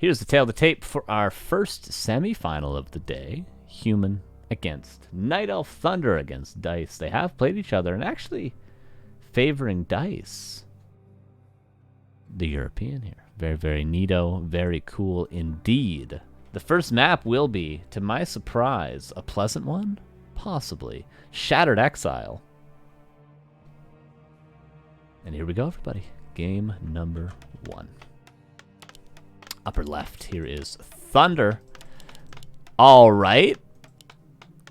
Here's the tail of the tape for our first semifinal of the day. Human against Night Elf, ThundeR against Dise. They have played each other and actually favoring Dise. The European here. Very, very neato. Very cool indeed. The first map will be, to my surprise, a pleasant one? Possibly. Shattered Exile. And here we go, everybody. Game number 1. Upper left, here is ThundeR. All right.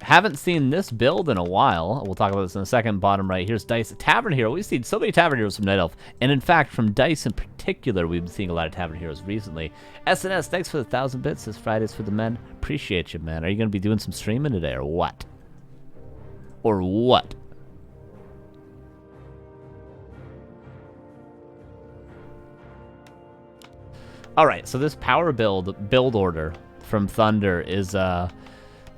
Haven't seen this build in a while. We'll talk about this in a second. Bottom right, here's Dise. Tavern Hero. We've seen so many Tavern Heroes from Night Elf. And in fact, from Dise in particular, we've been seeing a lot of Tavern Heroes recently. SNS, thanks for the 1,000 bits. This Friday's for the men. Appreciate you, man. Are you going to be doing some streaming today or what? Or what? Alright, so this power build order from ThundeR is, the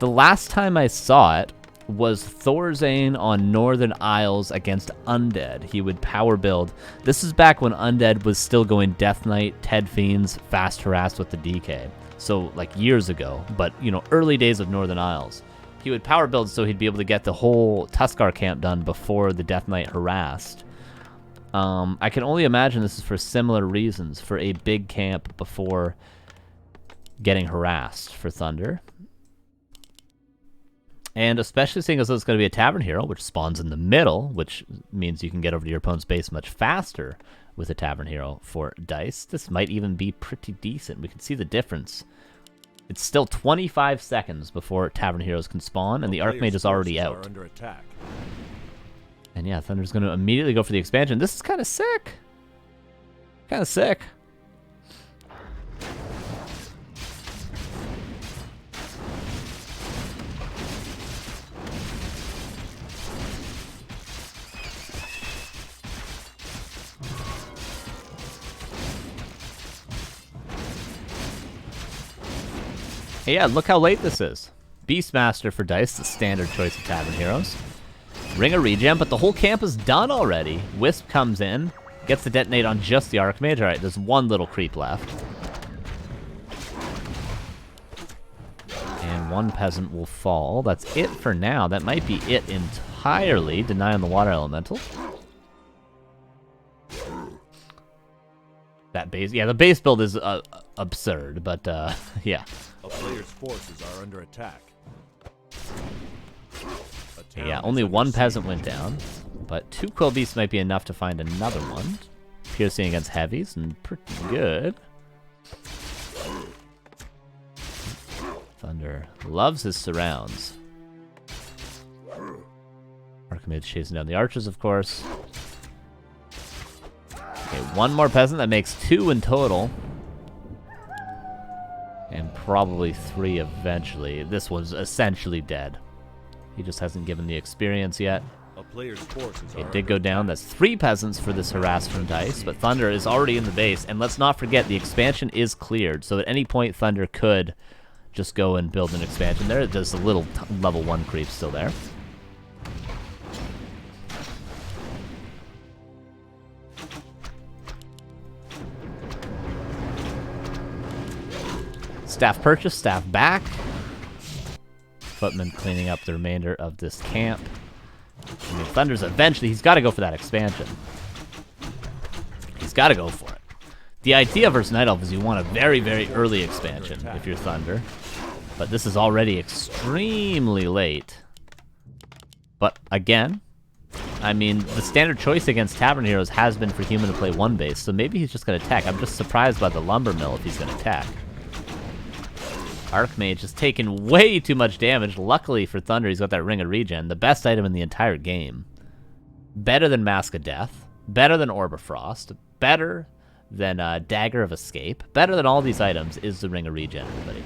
last time I saw it was Thorzane on Northern Isles against Undead. He would power build. This is back when Undead was still going Death Knight, Ted Fiends, Fast Harassed with the DK. So, like, years ago, but, you know, early days of Northern Isles. He would power build so he'd be able to get the whole Tuskar camp done before the Death Knight harassed. I can only imagine this is for similar reasons, for a big camp before getting harassed for ThundeR. And especially seeing as though it's going to be a Tavern Hero, which spawns in the middle, which means you can get over to your opponent's base much faster with a Tavern Hero for Dise. This might even be pretty decent. We can see the difference. It's still 25 seconds before Tavern Heroes can spawn, and the Archmage is already out. Under attack. And yeah, ThundeR's going to immediately go for the expansion. This is kind of sick. Kind of sick. Hey, yeah, look how late this is. Beastmaster for Dise, the standard choice of Tavern Heroes. Ring a regen, but the whole camp is done already. Wisp comes in, gets the detonate on just the Archmage. Alright, there's one little creep left. And one peasant will fall. That's it for now. That might be it entirely. Deny on the water elemental. That base, yeah, the base build is absurd, but yeah. A player's forces are under attack. Yeah, only one peasant went down, but 2 Quill Beasts might be enough to find another one. Piercing against heavies, and pretty good. ThundeR loves his surrounds. Archmage chasing down the archers, of course. Okay, one more peasant. That makes 2 in total. And probably 3 eventually. This one's essentially dead. He just hasn't given the experience yet. A player's forces It did go down. That's 3 peasants for this harass from Dise, but ThundeR is already in the base. And let's not forget, the expansion is cleared. So at any point, ThundeR could just go and build an expansion there. There's a little level 1 creep still there. Staff purchase, staff back. Footman cleaning up the remainder of this camp. I mean, ThundeR's eventually, he's got to go for that expansion. He's got to go for it. The idea versus Night Elf is you want a very, very early expansion if you're ThundeR. But this is already extremely late. But again, I mean, the standard choice against Tavern Heroes has been for Human to play 1 base, so maybe he's just going to attack. I'm just surprised by the Lumber Mill if he's going to attack. Archmage has taken way too much damage. Luckily for ThundeR, he's got that Ring of Regen, the best item in the entire game. Better than Mask of Death, better than Orb of Frost, better than Dagger of Escape, better than all these items is the Ring of Regen, everybody.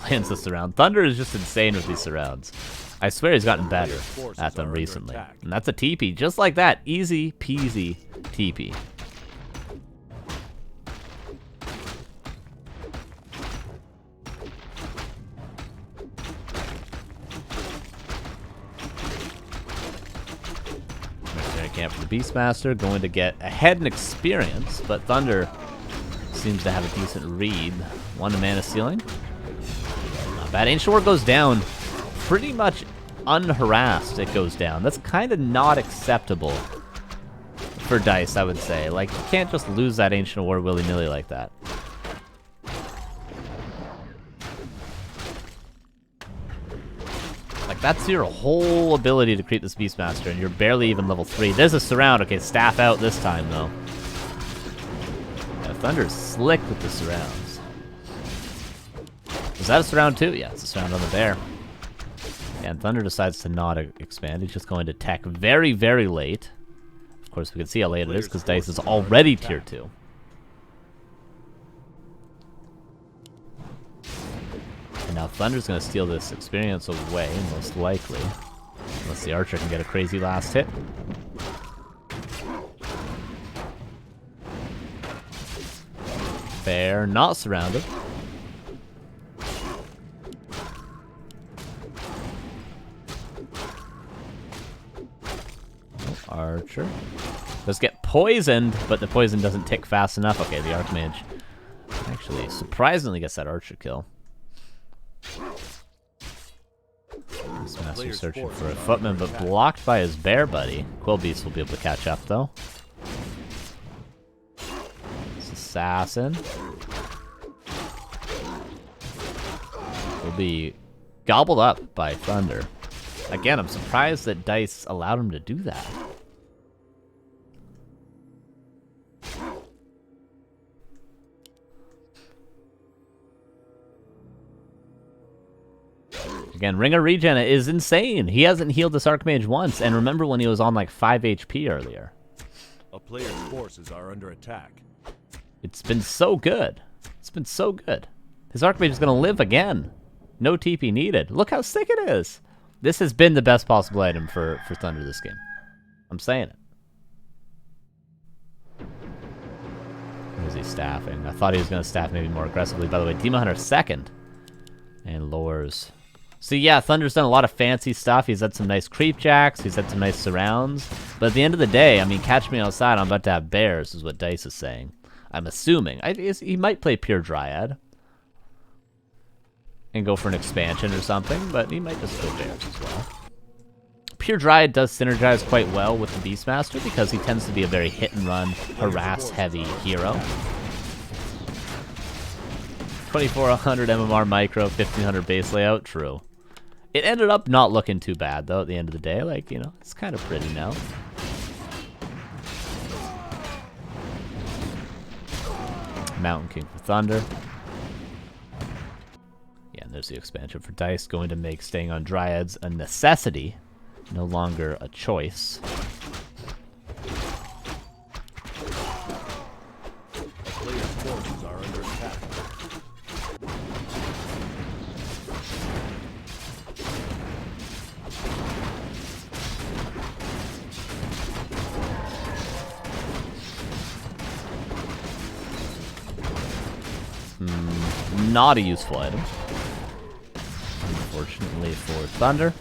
Lands the surround. ThundeR is just insane with these surrounds. I swear he's gotten better at them recently. And that's a TP, just like that. Easy peasy TP. Camp for the Beastmaster going to get ahead in experience, but Thunder seems to have a decent read. 1 mana ceiling. Not bad. Ancient War goes down pretty much unharassed. It goes down. That's kind of not acceptable for Dise, I would say. Like, you can't just lose that Ancient War willy-nilly like that. Like, that's your whole ability to create this Beastmaster, and you're barely even level 3. There's a surround. Okay, staff out this time, though. Yeah, Thunder's slick with the surrounds. Is that a surround, too? Yeah, it's a surround on the bear. Yeah, and Thunder decides to not expand. He's just going to tech very, very late. Of course, we can see how late it is, because Dise is already tier 2. And now Thunder's going to steal this experience away, most likely. Unless the Archer can get a crazy last hit. Bear, not surrounded. Archer. Does get poisoned, but the poison doesn't tick fast enough. Okay, the Archmage actually surprisingly gets that Archer kill. Beastmaster searching for a footman, but blocked by his bear buddy. Quillbeast will be able to catch up, though. This assassin will be gobbled up by Thunder. Again, I'm surprised that Dise allowed him to do that. Again, Ringer Regen is insane. He hasn't healed this Archmage once, and remember when he was on like 5 HP earlier. A player's forces are under attack. It's been so good. It's been so good. His Archmage is going to live again. No TP needed. Look how sick it is. This has been the best possible item for Thunder this game. I'm saying it. Where is he staffing? I thought he was going to staff maybe more aggressively. By the way, Demon Hunter second. And lures. So yeah, Thunder's done a lot of fancy stuff. He's had some nice creep jacks. He's had some nice surrounds. But at the end of the day, I mean, catch me outside. I'm about to have bears, is what Dise is saying. I'm assuming. He might play Pure Dryad. And go for an expansion or something. But he might just go bears as well. Pure Dryad does synergize quite well with the Beastmaster because he tends to be a very hit-and-run, harass-heavy hero. 2400 MMR micro, 1500 base layout, true. It ended up not looking too bad, though, at the end of the day. Like, you know, it's kind of pretty now. Mountain King for Thunder. Yeah, and there's the expansion for Dise, going to make staying on Dryads a necessity, no longer a choice. Player's forces are under attack. Not a useful item. Unfortunately for Thunder.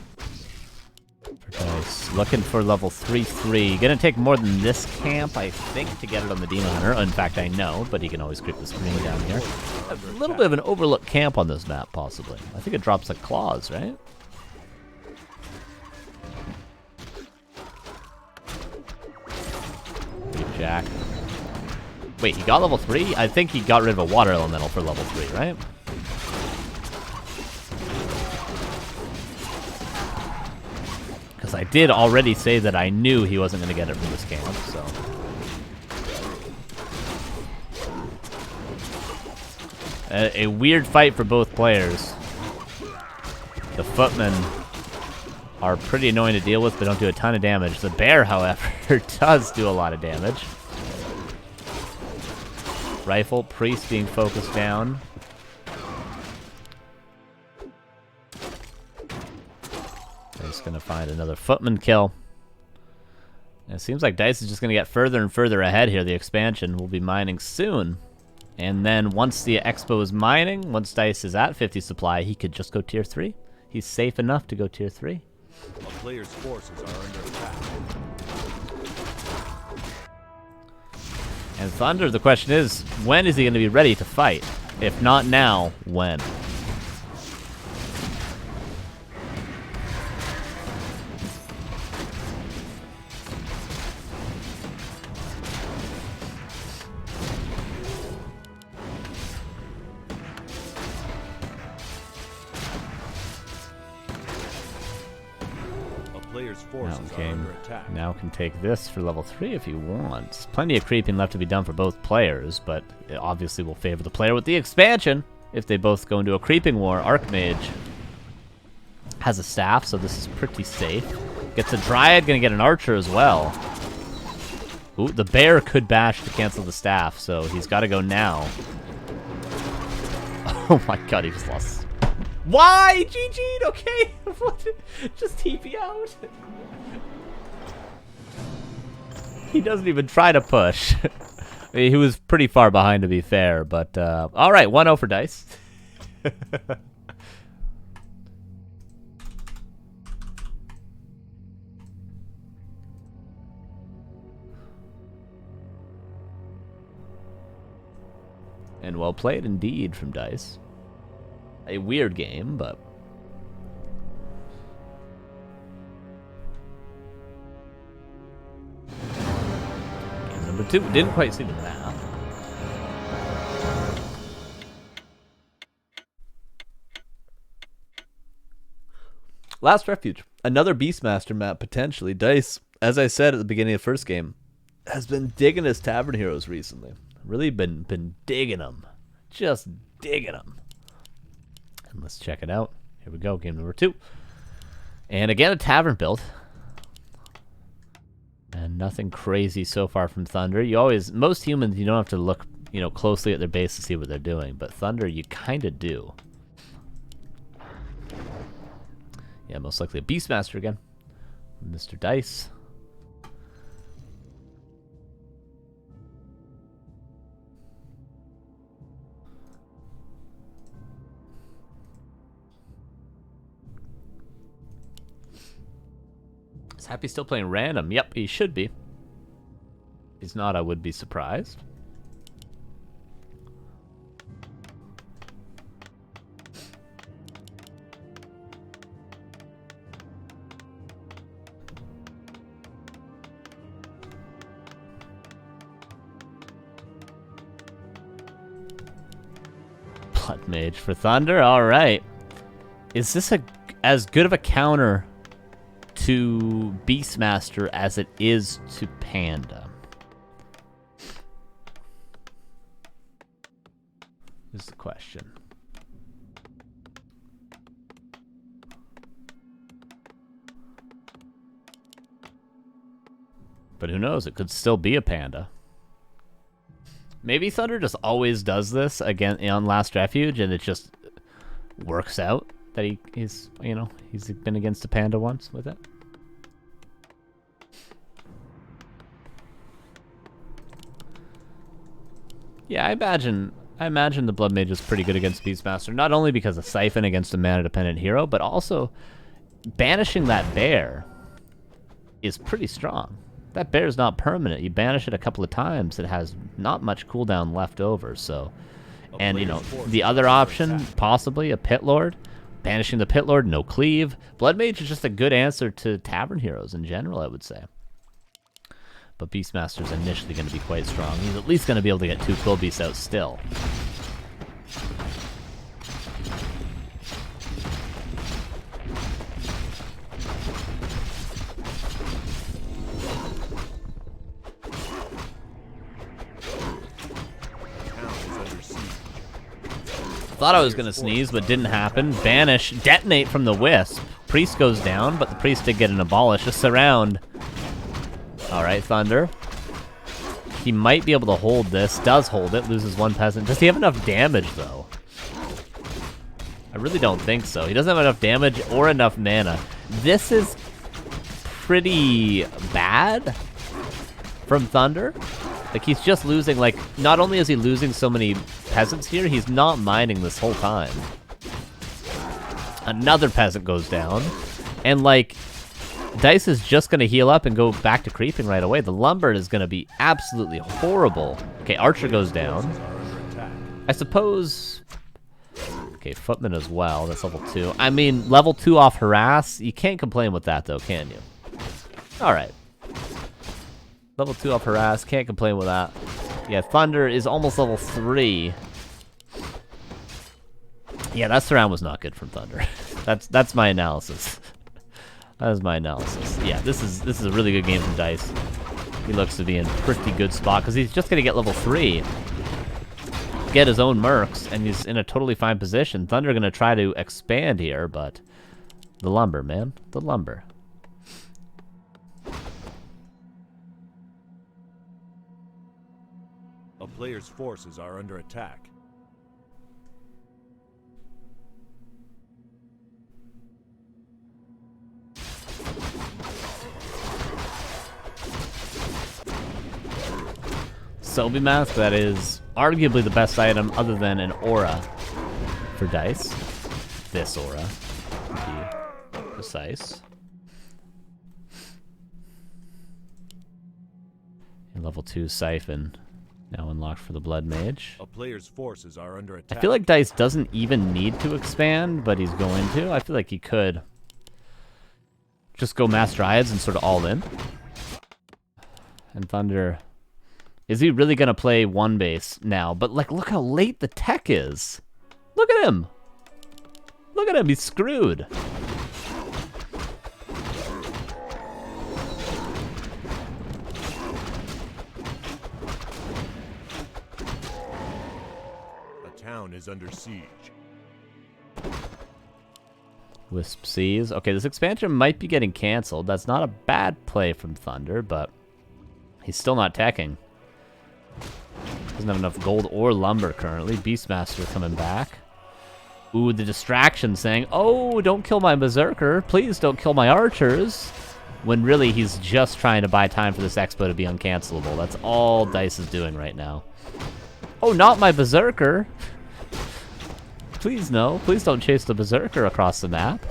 For Dise, looking for level 3/3. Gonna take more than this camp, I think, to get it on the Demon Hunter. In fact, I know, but he can always creep the screen down here. A little bit of an overlooked camp on this map, possibly. I think it drops like claws, right? Jack. Wait, he got level 3? I think he got rid of a water elemental for level 3, right? Because I did already say that I knew he wasn't going to get it from this camp, so... A weird fight for both players. The footmen are pretty annoying to deal with, but don't do a ton of damage. The bear, however, does do a lot of damage. Rifle, priest being focused down. He's gonna find another footman kill. And it seems like Dise is just gonna get further and further ahead here. The expansion will be mining soon. And then once the expo is mining, once Dise is at 50 supply, he could just go tier 3. He's safe enough to go tier 3. A player's forces are under attack. And Thunder, the question is, when is he going to be ready to fight? If not now, when? Player's forces are under attack. Now can take this for level 3 if he wants. Plenty of creeping left to be done for both players, but it obviously will favor the player with the expansion if they both go into a creeping war. Archmage has a staff, so this is pretty safe. Gets a Dryad, gonna get an Archer as well. Ooh, the bear could bash to cancel the staff, so he's got to go now. Oh my god, he just lost. Why? GG'd, okay. Just TP out. He doesn't even try to push. He was pretty far behind, to be fair, but all right, 1-0 for Dise. And well played indeed from Dise. A weird game, but game number 2. Didn't quite see the map. Last Refuge. Another Beastmaster map, potentially. Dise, as I said at the beginning of the first game, has been digging his Tavern heroes recently. Really been digging them. Just digging them. And let's check it out. Here we go, game number 2. And again, a Tavern build. And nothing crazy so far from ThundeR. You always, most humans, you don't have to look, closely at their base to see what they're doing. But ThundeR, you kind of do. Yeah, most likely a Beastmaster again. Mr. Dise. Is Happy still playing random? Yep, he should be. If he's not, I would be surprised. Blood Mage for ThundeR. All right. Is this as good of a counter to Beastmaster as it is to Panda? Is the question. But who knows? It could still be a Panda. Maybe ThundeR just always does this again on Last Refuge, and it just works out that he's been against a Panda once with it. Yeah, I imagine the Blood Mage is pretty good against Beastmaster, not only because of Siphon against a mana-dependent hero, but also banishing that bear is pretty strong. That bear is not permanent. You banish it a couple of times, it has not much cooldown left over, so... And, the other option, possibly, a Pit Lord. Banishing the Pit Lord, no cleave. Blood Mage is just a good answer to Tavern heroes in general, I would say. But Beastmaster's initially going to be quite strong. He's at least going to be able to get 2 Quill Beasts out still. Thought I was going to sneeze, but didn't happen. Banish, detonate from the Wisp. Priest goes down, but the Priest did get an abolish. A surround. Alright, ThundeR. He might be able to hold this. Does hold it. Loses 1 peasant. Does he have enough damage, though? I really don't think so. He doesn't have enough damage or enough mana. This is pretty bad from ThundeR. Like, he's just losing, like, not only is he losing so many peasants here, he's not mining this whole time. Another peasant goes down. And, like, Dise is just going to heal up and go back to creeping right away. The lumber is going to be absolutely horrible. Okay, Archer goes down. I suppose... Okay, Footman as well. That's level 2. I mean, level 2 off Harass. You can't complain with that, though, can you? Alright. Level 2 off Harass. Can't complain with that. Yeah, Thunder is almost level 3. Yeah, that surround was not good from Thunder. That's my analysis. That is my analysis. Yeah, this is a really good game from Dise. He looks to be in pretty good spot because he's just gonna get level 3, get his own mercs, and he's in a totally fine position. Thunder gonna try to expand here, but the lumber, man, the lumber. A player's forces are under attack. Sobi Mask, that is arguably the best item other than an aura for Dise. This aura, to be precise. And level 2 Siphon, now unlocked for the Blood Mage. A player's forces are under attack. I feel like Dise doesn't even need to expand, but he's going to. I feel like he could just go Master Dryads and sort of all in. And Thunder... Is he really going to play one base now? But, like, look how late the tech is. Look at him. Look at him. He's screwed. A town is under siege. Wisp sees. Okay, this expansion might be getting canceled. That's not a bad play from Thunder, but he's still not teching. Doesn't have enough gold or lumber currently. Beastmaster coming back. Ooh, the distraction saying, oh, don't kill my Berserker. Please don't kill my archers. When really he's just trying to buy time for this expo to be uncancelable. That's all Dise is doing right now. Oh, not my Berserker. Please no. Please don't chase the Berserker across the map.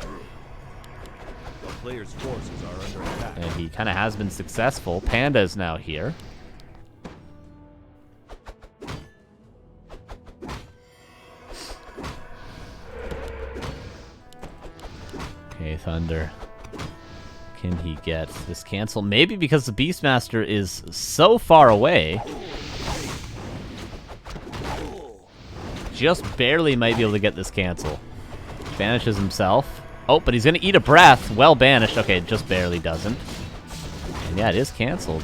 The player's forces are under attack. And he kind of has been successful. Panda is now here. Okay, Thunder. Can he get this cancel? Maybe because the Beastmaster is so far away. Just barely might be able to get this cancel. Banishes himself. Oh, but he's going to eat a breath. Well banished. Okay, it just barely doesn't. And yeah, it is canceled.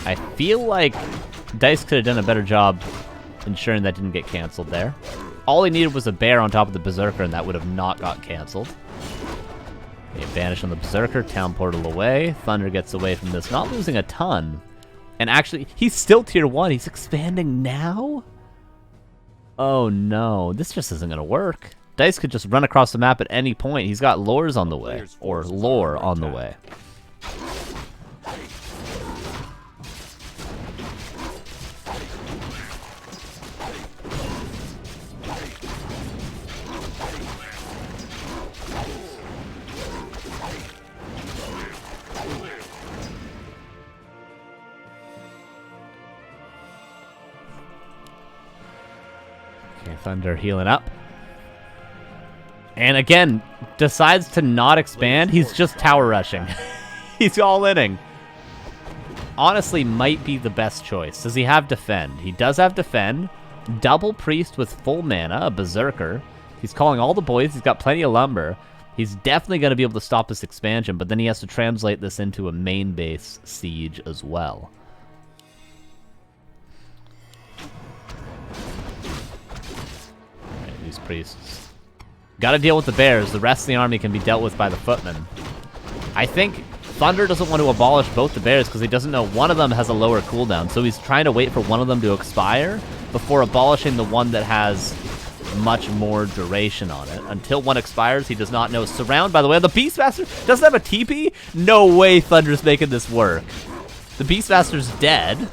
I feel like Dise could have done a better job ensuring that didn't get canceled there. All he needed was a bear on top of the Berserker, and that would have not got canceled. Okay, banish on the Berserker, town portal away. Thunder gets away from this, not losing a ton. And actually, he's still tier 1. He's expanding now? Oh no, this just isn't going to work. Dise could just run across the map at any point. He's got lores on the way, or lore on the way. Thunder healing up. And again, decides to not expand. He's just tower rushing. He's all-inning. Honestly, might be the best choice. Does he have defend? He does have defend. Double priest with full mana, a berserker. He's calling all the boys. He's got plenty of lumber. He's definitely going to be able to stop this expansion, but then he has to translate this into a main base siege as well. These priests. Got to deal with the bears. The rest of the army can be dealt with by the footmen. I think Thunder doesn't want to abolish both the bears because he doesn't know one of them has a lower cooldown. So he's trying to wait for one of them to expire before abolishing the one that has much more duration on it. Until one expires, he does not know. Surround, by the way. The Beastmaster doesn't have a TP? No way Thunder's making this work. The Beastmaster's dead.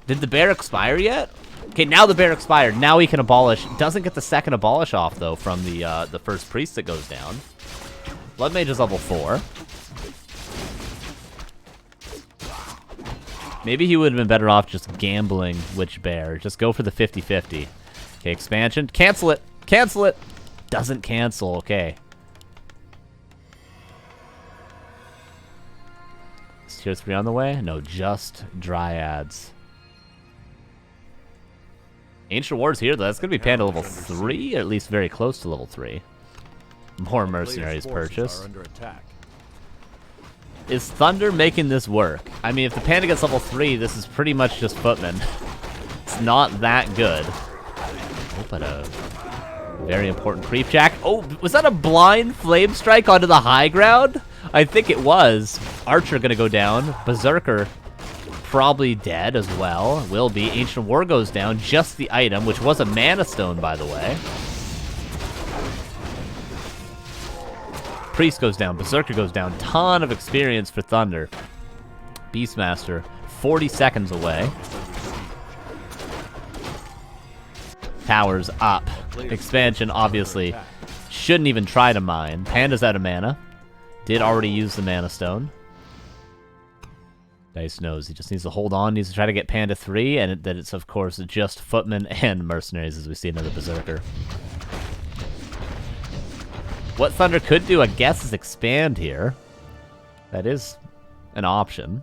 Did the bear expire yet? Okay, now the bear expired. Now he can abolish. Doesn't get the second abolish off, though, from the first priest that goes down. Blood Mage is level 4. Maybe he would have been better off just gambling Witch Bear. Just go for the 50-50. Okay, expansion. Cancel it! Cancel it! Doesn't cancel. Okay. Is tier 3 on the way? No, just Dryads. Ancient Ward's here, though. That's going to be Panda level 3, or at least very close to level 3. More mercenaries purchased. Is ThundeR making this work? I mean, if the Panda gets level 3, this is pretty much just Footman. It's not that good. Oh, but a very important creep jack. Oh, was that a blind flame strike onto the high ground? I think it was. Archer gonna go down. Berserker probably dead as well. Will be. Ancient War goes down. Just the item, which was a Mana Stone, by the way. Priest goes down. Berserker goes down. Ton of experience for ThundeR. Beastmaster, 40 seconds away. Towers up. Expansion, obviously. Shouldn't even try to mine. Panda's out of mana. Did already use the Mana Stone. Dise knows he just needs to hold on. Needs to try to get Panda 3. And that it's, of course, just Footman and Mercenaries as we see another Berserker. What ThundeR could do, I guess, is expand here. That is an option.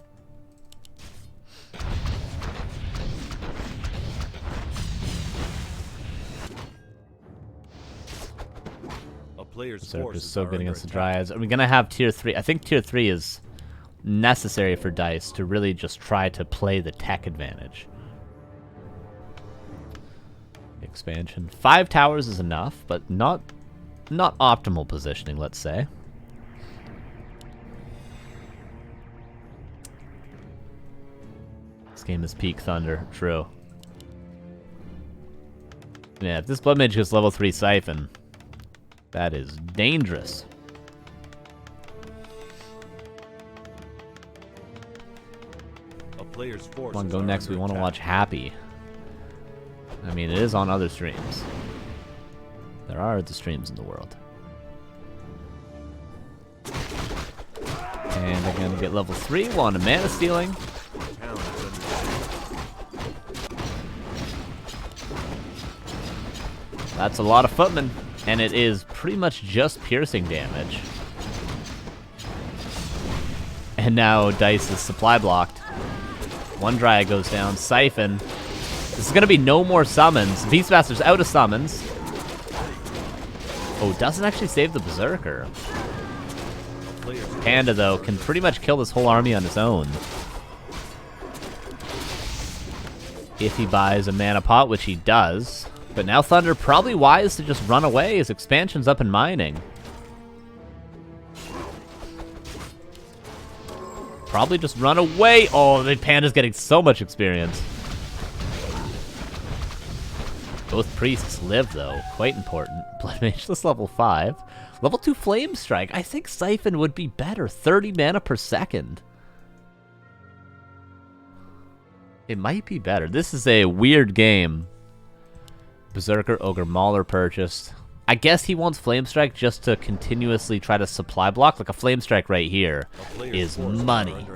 Berserker is so good against the Dryads. Are we going to have tier 3? I think tier 3 is necessary for Dise to really just try to play the tech advantage. Expansion. 5 towers is enough, but not optimal positioning, let's say. This game is peak ThundeR. True. Yeah, if this Blood Mage gets level 3 Siphon, that is dangerous. Come on, go next. We want to watch Happy. I mean, it is on other streams. There are other streams in the world. And they're going to get level 3 while on a Mana Stealing. That's a lot of Footman. And it is pretty much just piercing damage. And now Dise is supply blocked. One Dryad goes down. Siphon. This is going to be no more summons. Beastmaster's out of summons. Oh, doesn't actually save the Berserker. Panda, though, can pretty much kill this whole army on his own. If he buys a mana pot, which he does. But now ThundeR probably wise to just run away. His expansion's up and mining. Probably just run away. Oh, the Panda's getting so much experience. Both priests live, though. Quite important. Blood Mage just level 5. Level 2 Flame Strike. I think Siphon would be better. 30 mana per second. It might be better. This is a weird game. Berserker, Ogre, Mauler purchased. I guess he wants Flame Strike just to continuously try to supply block. Like a Flame Strike right here is money.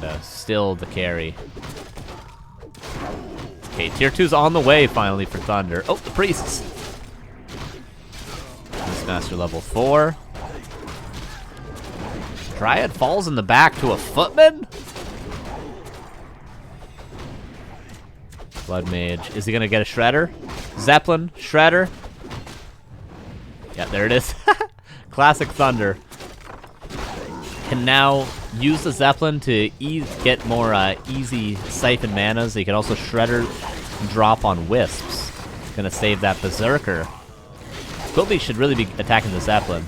And still the carry. Okay, tier 2's on the way finally for ThundeR. Oh, the priests. Beastmaster level 4. Dryad falls in the back to a Footman? Blood Mage. Is he going to get a Shredder? Zeppelin? Shredder? Yeah, there it is. Classic ThundeR. Can now use the Zeppelin to get more easy Siphon manas. He can also Shredder drop on Wisps. Gonna save that Berserker. Quilby should really be attacking the Zeppelin.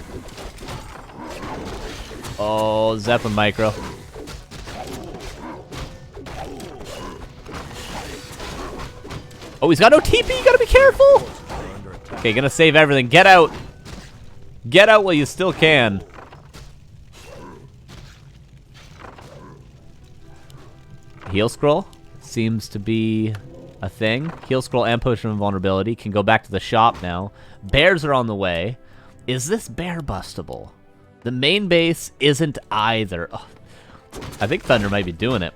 Oh, Zeppelin micro. Oh, he's got no TP. You gotta be careful. Okay, gonna save everything. Get out. Get out while you still can. Heal scroll seems to be a thing. Heal scroll and potion of invulnerability. Can go back to the shop now. Bears are on the way. Is this bear bustable? The main base isn't either. Oh, I think Thunder might be doing it.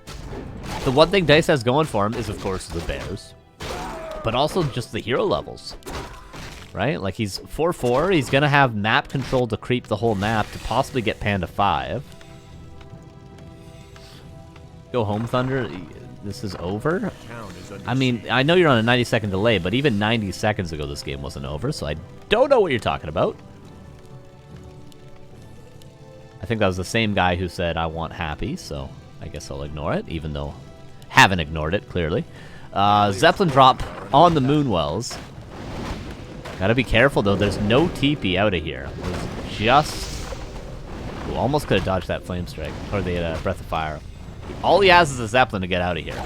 The one thing Dise has going for him is, of course, the bears. But also just the hero levels. Right? Like, he's 4/4. He's going to have map control to creep the whole map to possibly get Panda 5. Go home, Thunder. This is over? I mean, I know you're on a 90-second delay, but even 90 seconds ago this game wasn't over, so I don't know what you're talking about. I think that was the same guy who said, I want happy, so I guess I'll ignore it, even though haven't ignored it, clearly. Zeppelin drop on the Moonwells. Gotta be careful, though. There's no TP out of here. There's just... Ooh, almost could have dodged that Flame Strike, or the Breath of Fire. All he has is a Zeppelin to get out of here.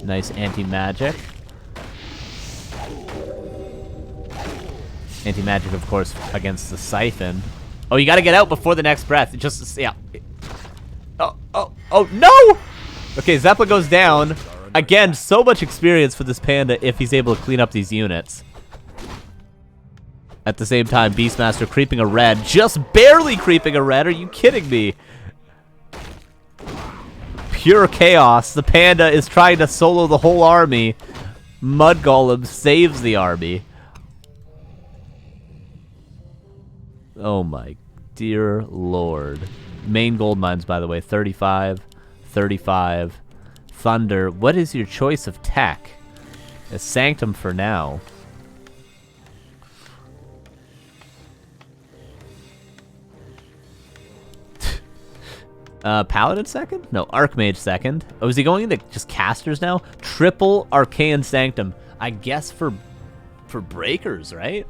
Nice anti-magic. Anti-magic, of course, against the Siphon. Oh, you gotta get out before the next breath. Just, yeah. Oh, no! Okay, Zeppelin goes down. Again, so much experience for this Panda if he's able to clean up these units. At the same time, Beastmaster creeping a red. Just barely creeping a red. Are you kidding me? Pure chaos. The Panda is trying to solo the whole army. Mud Golem saves the army. Oh my dear lord. Main gold mines, by the way. 35. 35. Thunder. What is your choice of tech? A Sanctum for now. Paladin second? No, Archmage second. Oh, is he going into just casters now? Triple Arcane Sanctum. I guess for breakers, right?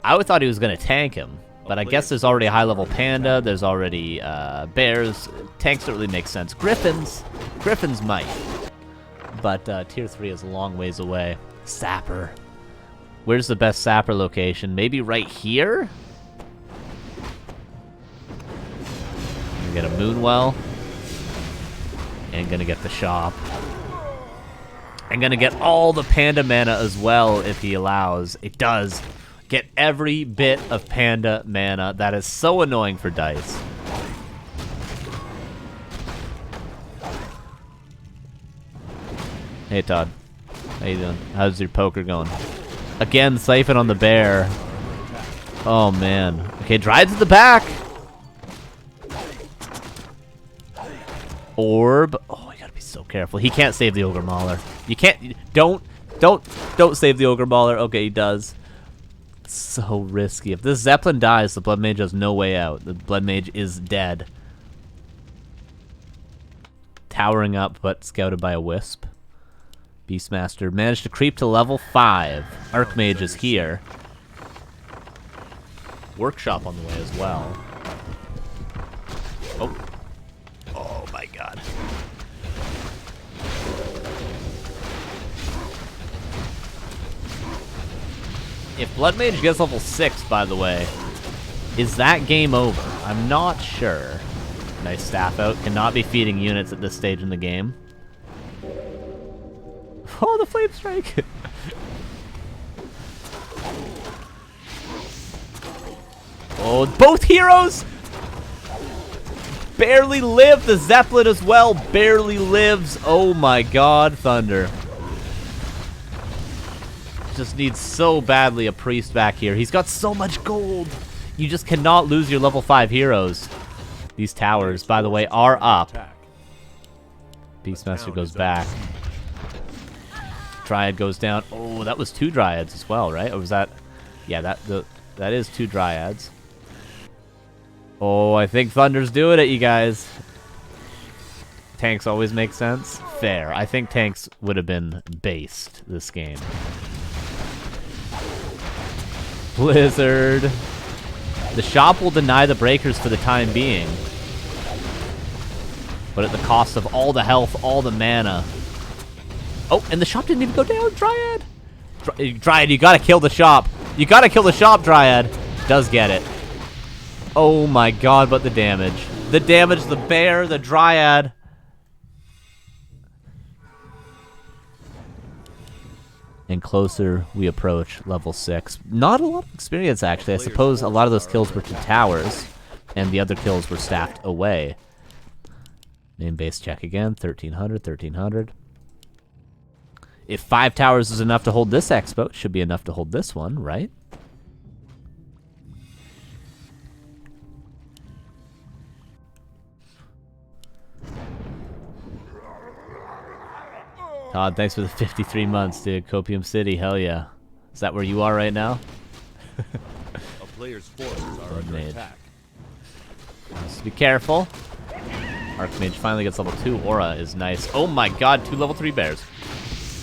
I would thought he was going to tank him. But I guess there's already a high-level Panda. There's already Bears. Tanks don't really make sense. Griffins. Griffins might. But Tier 3 is a long ways away. Sapper. Where's the best Sapper location? Maybe right here? Gonna get a Moonwell. And gonna get the shop. And gonna get all the Panda mana as well if he allows. It does. Get every bit of Panda mana. That is so annoying for Dise. Hey, Todd. How you doing? How's your poker going? Again, Siphon on the bear. Oh, man. Okay, Dryad's at the back. Orb. Oh, you gotta be so careful. He can't save the Ogre Mauler. You can't... Don't save the Ogre Mauler. Okay, he does. So risky. If this Zeppelin dies, the Blood Mage has no way out. The Blood Mage is dead. Towering up, but scouted by a Wisp. Beastmaster managed to creep to level 5. Archmage is here. Workshop on the way as well. Oh. Oh my god. If Blood Mage gets level 6, by the way, is that game over? I'm not sure. Nice staff out. Cannot be feeding units at this stage in the game. Oh, the Flame Strike! Oh, both heroes! Barely live! The Zeppelin as well barely lives! Oh my god, Thunder. Just needs so badly a priest back here. He's got so much gold. You just cannot lose your level 5 heroes. These towers, by the way, are up. Beastmaster goes back. Dryad goes down. Oh, that was 2 Dryads as well, right? Or was that... Yeah, that is 2 Dryads. Oh, I think Thunder's doing it, you guys. Tanks always make sense. Fair. I think tanks would have been based this game. Blizzard. The shop will deny the breakers for the time being. But at the cost of all the health, all the mana. Oh, and the shop didn't even go down, Dryad. Dryad, you gotta kill the shop. You gotta kill the shop, Dryad. Does get it. Oh my god, but the damage. The damage, the bear, the dryad. And closer we approach level 6. Not a lot of experience, actually. I suppose a lot of those kills were to towers, and the other kills were staffed away. Main base check again. 1300, 1300. If 5 towers is enough to hold this expo, it should be enough to hold this one, right? Todd, thanks for the 53 months, dude. Copium City, hell yeah. Is that where you are right now? A player's forces are under attack. Just be careful. Archmage finally gets level 2. Aura is nice. Oh my god, 2 level 3 bears.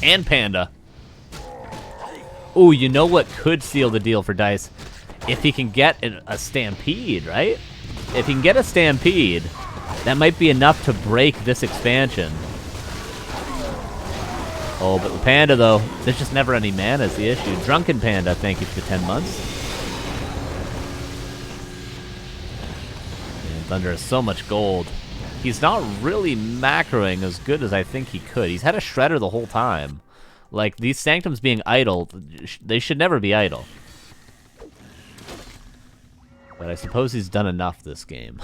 And Panda. Ooh, you know what could seal the deal for Dise? If he can get a Stampede, right? If he can get a Stampede, that might be enough to break this expansion. Oh, but the Panda, though, there's just never any mana is the issue. Drunken Panda, thank you for the 10 months. And ThundeR has so much gold. He's not really macroing as good as I think he could. He's had a Shredder the whole time. Like, these Sanctums being idle, they should never be idle. But I suppose he's done enough this game.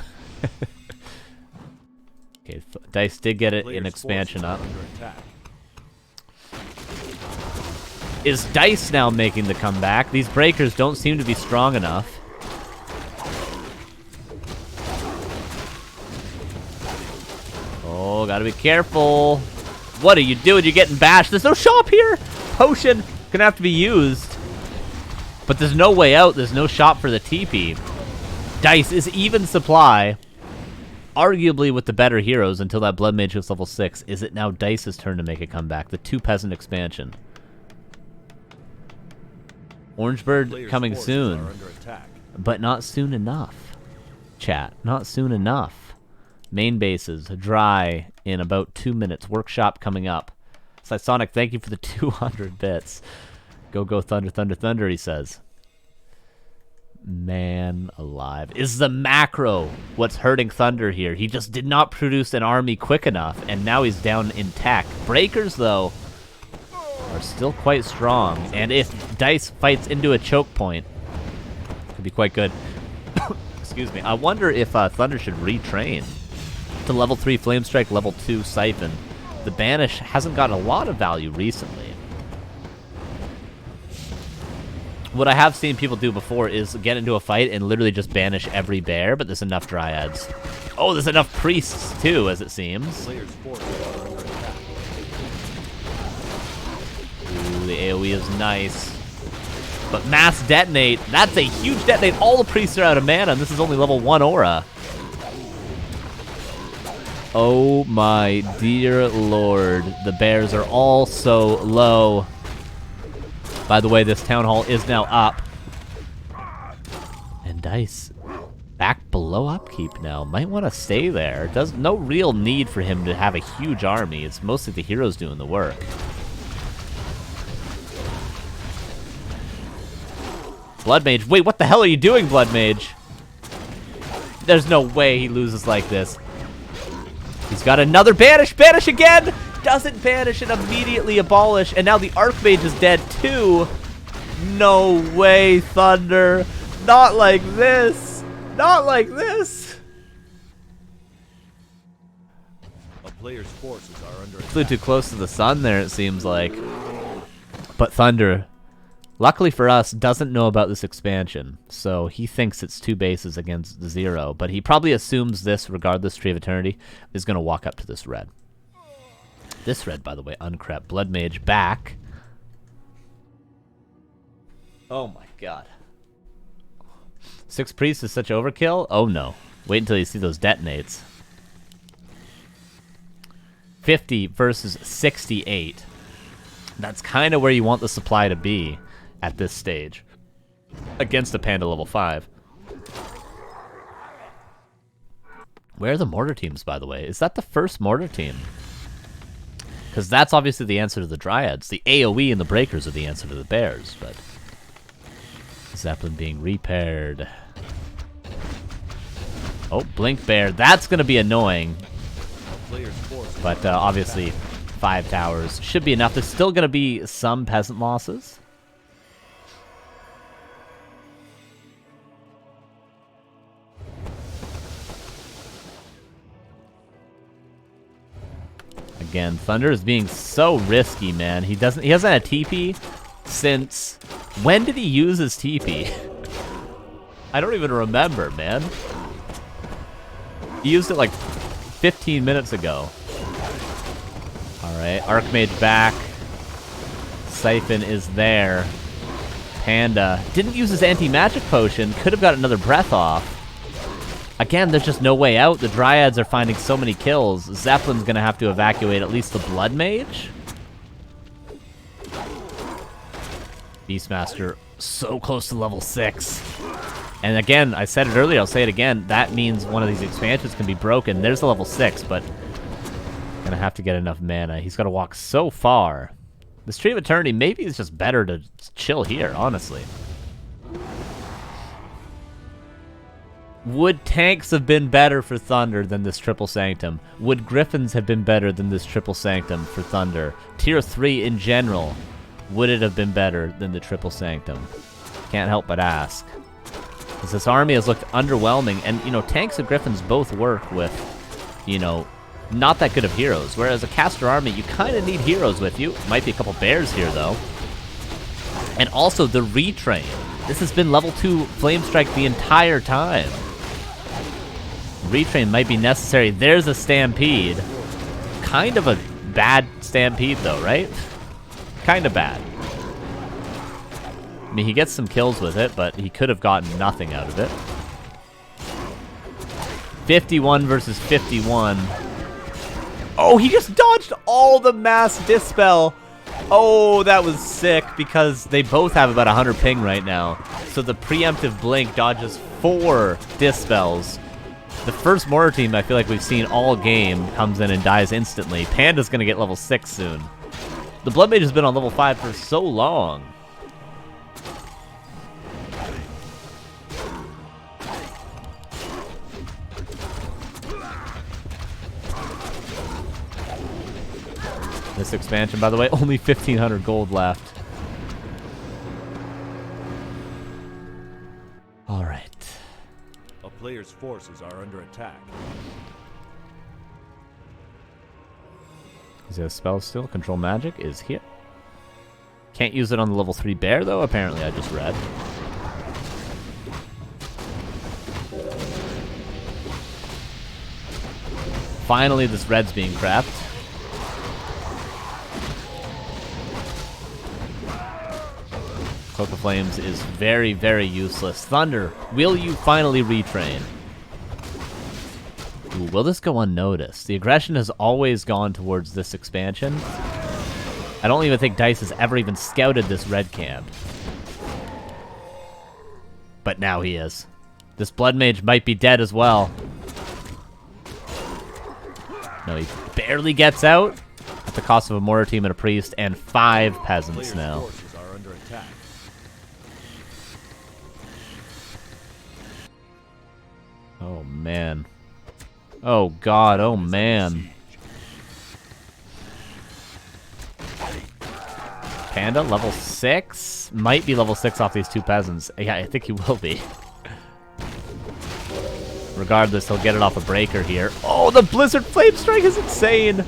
Okay, Dise did get it in expansion up. Is Dise now making the comeback? These breakers don't seem to be strong enough. Oh, gotta be careful. What are you doing? You're getting bashed. There's no shop here. Potion gonna have to be used. But there's no way out. There's no shop for the TP. Dise is even supply. Arguably with the better heroes until that Blood Mage gets level 6. Is it now Dice's turn to make a comeback? The 2 peasant expansion. Orangebird coming soon. But not soon enough. Chat. Not soon enough. Main bases. Dry in about 2 minutes. Workshop coming up. Sonic, thank you for the 200 bits. Go, go, Thunder, Thunder, Thunder, he says. Man alive. Is the macro what's hurting ThundeR here? He just did not produce an army quick enough, and now he's down in tech. Breakers, though, are still quite strong, and if Dise fights into a choke point, could be quite good. Excuse me. I wonder if ThundeR should retrain to level 3 Flame Strike, level 2 Siphon. The Banish hasn't gotten a lot of value recently. What I have seen people do before is get into a fight and literally just banish every bear, but there's enough dryads. Oh, there's enough priests too, as it seems. Ooh, the AoE is nice. But mass detonate, that's a huge detonate. All the priests are out of mana, and this is only level 1 aura. Oh my dear lord. The bears are all so low. By the way, this town hall is now up. And Dise back below upkeep now. Might want to stay there. There's no real need for him to have a huge army. It's mostly the heroes doing the work. Blood Mage. Wait, what the hell are you doing, Blood Mage? There's no way he loses like this. He's got another banish. Banish again! Doesn't banish and immediately abolish, and now the Archmage is dead too. No way, ThundeR. Not like this. Not like this. A player's forces are under attack. Flew too close to the sun there, it seems like. But ThundeR, luckily for us, doesn't know about this expansion, so he thinks it's 2 bases against 0, but he probably assumes this, regardless, Tree of Eternity, is going to walk up to this red. This red, by the way, uncrept. Blood Mage back. Oh my god. 6 priests is such overkill? Oh no. Wait until you see those detonates. 50 versus 68. That's kind of where you want the supply to be at this stage. Against a Panda level 5. Where are the mortar teams, by the way? Is that the first mortar team? Because that's obviously the answer to the Dryads. The AoE and the Breakers are the answer to the Bears, but... Zeppelin being repaired. Oh, Blink Bear. That's going to be annoying. Player's forces But obviously, 5 towers should be enough. There's still going to be some peasant losses. Again, Thunder is being so risky, man. He hasn't had TP since... When did he use his TP? I don't even remember, man. He used it like 15 minutes ago. Alright, Archmage back. Siphon is there. Panda didn't use his anti-magic potion. Could have got another breath off. Again, there's just no way out. The Dryads are finding so many kills. Zeppelin's going to have to evacuate at least the Blood Mage. Beastmaster so close to level 6. And again, I said it earlier, I'll say it again. That means one of these expansions can be broken. There's the level 6, but going to have to get enough mana. He's got to walk so far. The Stream of Eternity, maybe it's just better to chill here, honestly. Would tanks have been better for Thunder than this Triple Sanctum? Would Griffins have been better than this Triple Sanctum for Thunder? Tier 3 in general, would it have been better than the Triple Sanctum? Can't help but ask. Because this army has looked underwhelming, and, you know, tanks and Griffins both work with, you know, not that good of heroes. Whereas a caster army, you kind of need heroes with you. Might be a couple bears here, though. And also the retrain. This has been level 2 Flame Strike the entire time. Retrain might be necessary. There's a Stampede. Kind of a bad Stampede, though, right? Kind of bad. I mean, he gets some kills with it, but he could have gotten nothing out of it. 51 versus 51. Oh, he just dodged all the mass Dispel. Oh, that was sick, because they both have about 100 ping right now. So the preemptive Blink dodges 4 Dispels. The first Mortar team I feel like we've seen all game comes in and dies instantly. Panda's going to get level 6 soon. The Blood Mage has been on level 5 for so long. This expansion, by the way, only 1,500 gold left. All right. A player's forces are under attack. Is there a spell still? Control Magic is here. Can't use it on the level 3 bear, though, apparently, I just read. Finally, this red's being crapped. Cloak of Flames is very, very useless. Thunder, will you finally retrain? Ooh, will this go unnoticed? The aggression has always gone towards this expansion. I don't even think Dise has ever even scouted this red camp. But now he is. This Blood Mage might be dead as well. No, he barely gets out at the cost of a Mortar team and a Priest and 5 peasants now. Forces are under attack. Oh, man. Oh, God. Oh, man. Panda, level 6? Might be level 6 off these 2 peasants. Yeah, I think he will be. Regardless, he'll get it off a breaker here. Oh, the Blizzard Flame Strike is insane!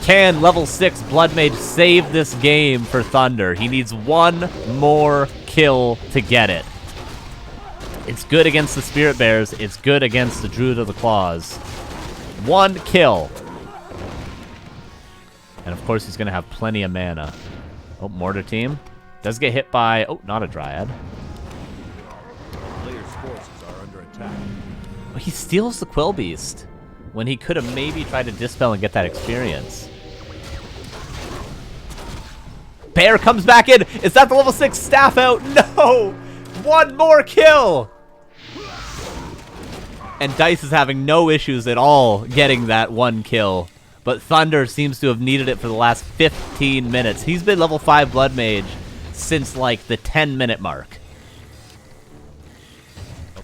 Can level 6 Blood Mage save this game for Thunder? He needs 1 more kill to get it. It's good against the Spirit Bears. It's good against the Druid of the Claws. 1 kill. And of course, he's going to have plenty of mana. Oh, Mortar team. Does get hit by... Oh, not a Dryad. Player's forces are under attack. Oh, he steals the Quill Beast when he could have maybe tried to Dispel and get that experience. Bear comes back in. Is that the level 6 staff out? No! 1 more kill! And Dise is having no issues at all getting that 1 kill. But Thunder seems to have needed it for the last 15 minutes. He's been level 5 Blood Mage since, like, the 10-minute mark.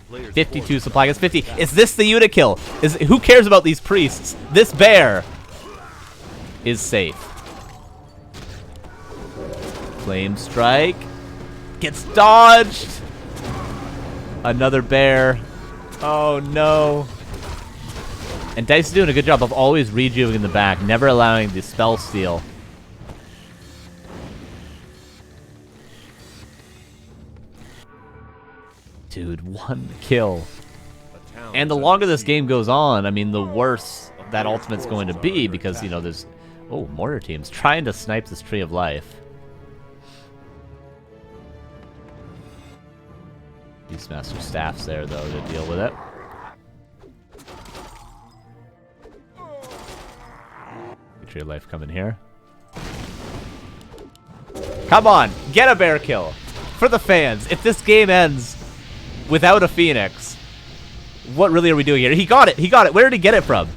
player's 52 forces supply are against under 50. attack. Is this the unit kill? Who cares about these priests? This bear is safe. Flame strike. Gets dodged. Another bear. Oh no. And Dise is doing a good job of always rejuvenating in the back, never allowing the spell steal. Dude, 1 kill. A town And the is longer under this siege. game goes on, I mean, the worse that ultimate's going to be because, you know, there's... Oh, mortar teams trying to snipe this Tree of Life. Beastmaster staff's there, though, to deal with it. Tree of Life coming here. Come on, get a bear kill for the fans. If this game ends without a Phoenix, what really are we doing here? He got it. He got it. Where did he get it from?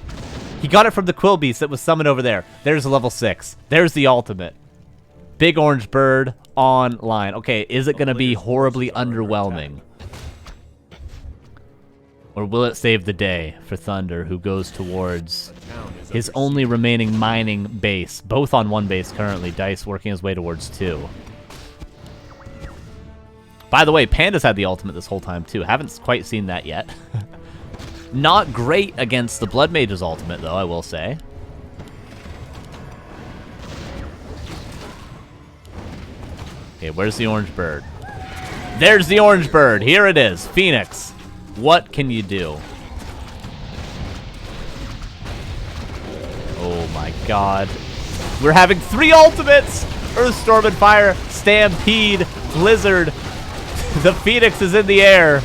He got it from the Quill Beast that was summoned over there. There's a level 6. There's the ultimate. Big orange bird online. Okay, is it going to be horribly underwhelming? Or will it save the day for ThundeR, who goes towards his only remaining mining base? Both on 1 base currently. Dise working his way towards 2. By the way, Panda's had the ultimate this whole time, too. Haven't quite seen that yet. Not great against the Blood Mage's ultimate, though, I will say. Okay, where's the orange bird? There's the orange bird. Here it is. Phoenix. What can you do? Oh my god. We're having 3 ultimates! Earthstorm and Fire, Stampede, Blizzard. The Phoenix is in the air.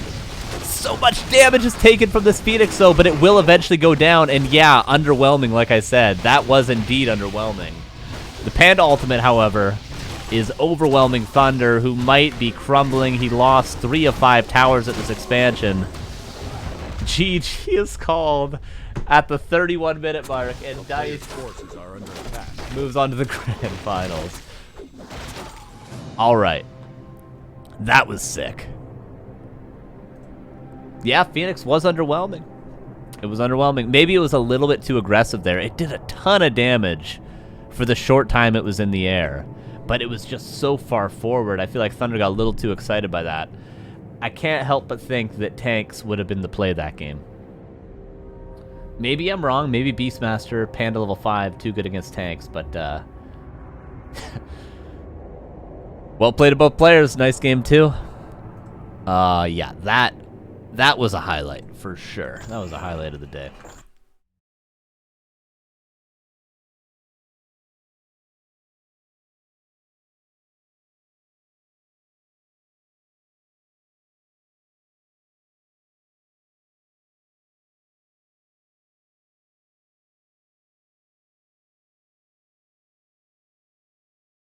So much damage is taken from this Phoenix, though, but it will eventually go down. And yeah, underwhelming, like I said. That was indeed underwhelming. The Panda ultimate, however, is overwhelming ThundeR, who might be crumbling. He lost 3 of 5 towers at this expansion. GG is called at the 31-minute mark, and Dise forces are under attack. moves on to the grand finals. All right. That was sick. Yeah, Phoenix was underwhelming. It was underwhelming. Maybe it was a little bit too aggressive there. It did a ton of damage for the short time it was in the air, but it was just so far forward. I feel like ThundeR got a little too excited by that. I can't help but think that tanks would have been the play that game. Maybe I'm wrong. Maybe Beastmaster, Panda level 5, too good against tanks, but well played to both players. Nice game, too. Yeah, that was a highlight for sure. That was a highlight of the day.